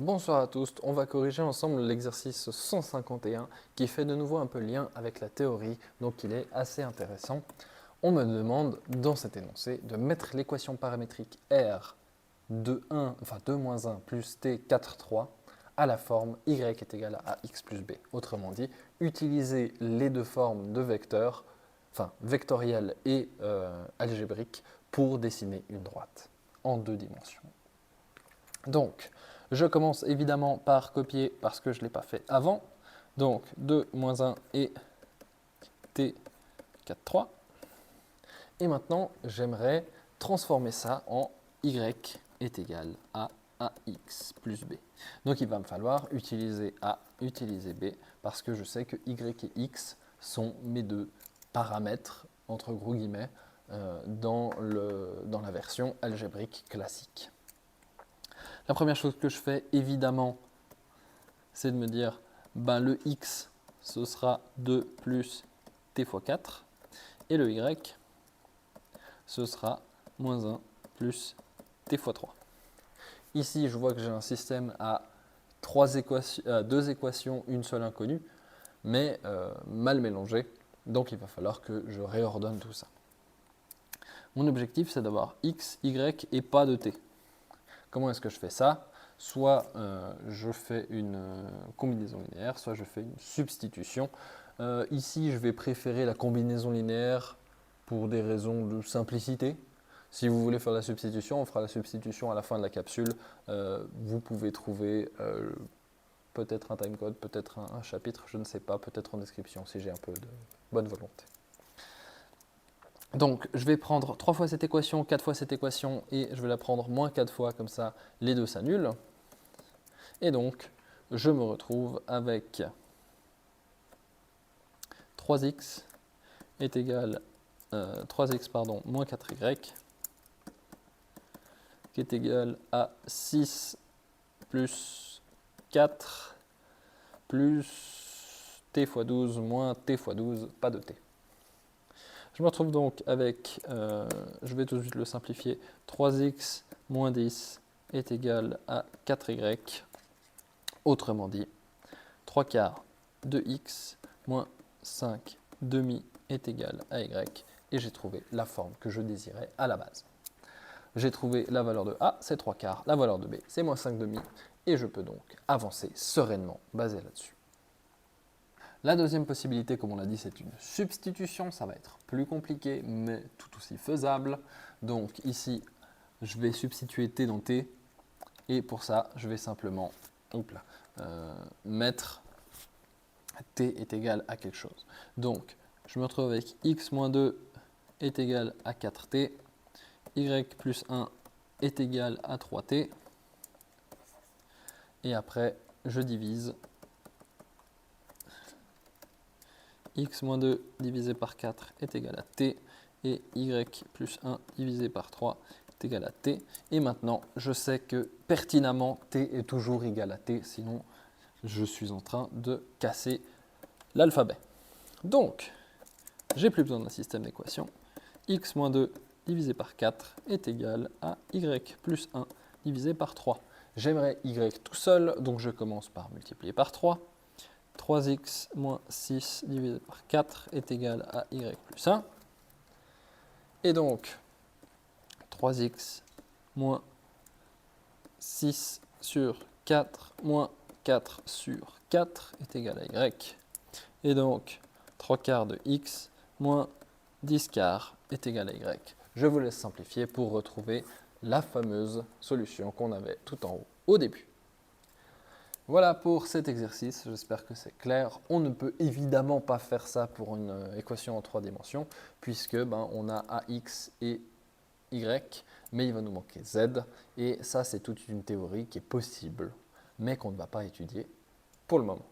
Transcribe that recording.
Bonsoir à tous, on va corriger ensemble l'exercice 151 qui fait de nouveau un peu lien avec la théorie, donc il est assez intéressant. On me demande dans cet énoncé de mettre l'équation paramétrique R de 1, enfin 2 moins 1 plus t 4, 3 à la forme y est égal à ax plus b. Autrement dit, utiliser les deux formes de vecteurs, enfin vectoriel et algébrique, pour dessiner une droite en deux dimensions. Donc, je commence évidemment par copier parce que je ne l'ai pas fait avant. Donc, 2 moins 1 et t 4, 3. Et maintenant, j'aimerais transformer ça en y est égal à ax plus b. Donc, il va me falloir utiliser a, utiliser b, parce que je sais que y et x sont mes deux paramètres, entre gros guillemets, dans la version algébrique classique. La première chose que je fais, évidemment, c'est de me dire, le x, ce sera 2 plus t fois 4, et le y, ce sera moins 1 plus t fois 3. Ici, je vois que j'ai un système à deux équations, une seule inconnue, mais mal mélangé, donc il va falloir que je réordonne tout ça. Mon objectif, c'est d'avoir x, y et pas de t. Comment est-ce que je fais ça? Soit je fais une combinaison linéaire, soit je fais une substitution. Ici, je vais préférer la combinaison linéaire pour des raisons de simplicité. Si vous voulez faire la substitution, on fera la substitution à la fin de la capsule. Vous pouvez trouver peut-être un timecode, peut-être un chapitre, je ne sais pas, peut-être en description si j'ai un peu de bonne volonté. Donc, je vais prendre 3 fois cette équation, 4 fois cette équation, et je vais la prendre moins 4 fois, comme ça, les deux s'annulent. Et donc, je me retrouve avec 3x est égal 3x moins 4y, qui est égal à 6 plus 4 plus t fois 12 moins t fois 12, pas de t. Je me retrouve donc avec, je vais tout de suite le simplifier, 3x moins 10 est égal à 4y. Autrement dit, 3 quarts de x moins 5 demi est égal à y. Et j'ai trouvé la forme que je désirais à la base. J'ai trouvé la valeur de a, c'est 3 quarts. La valeur de b, c'est moins 5 demi. Et je peux donc avancer sereinement basé là-dessus. La deuxième possibilité, comme on l'a dit, c'est une substitution. Ça va être plus compliqué, mais tout aussi faisable. Donc ici, je vais substituer t dans t. Et pour ça, je vais simplement mettre t est égal à quelque chose. Donc, je me retrouve avec x moins 2 est égal à 4t. Y plus 1 est égal à 3t. Et après, je divise x moins 2 divisé par 4 est égal à t, et y plus 1 divisé par 3 est égal à t. Et maintenant, je sais que pertinemment, t est toujours égal à t, sinon je suis en train de casser l'alphabet. Donc, j'ai plus besoin d'un système d'équations. X moins 2 divisé par 4 est égal à y plus 1 divisé par 3. J'aimerais y tout seul, donc je commence par multiplier par 3. 3x moins 6 divisé par 4 est égal à y plus 1. Et donc, 3x moins 6 sur 4 moins 4 sur 4 est égal à y. Et donc, 3 quarts de x moins 10 quarts est égal à y. Je vous laisse simplifier pour retrouver la fameuse solution qu'on avait tout en haut au début. Voilà pour cet exercice, j'espère que c'est clair. On ne peut évidemment pas faire ça pour une équation en 3 dimensions, puisque on a ax et y, mais il va nous manquer z, et ça c'est toute une théorie qui est possible, mais qu'on ne va pas étudier pour le moment.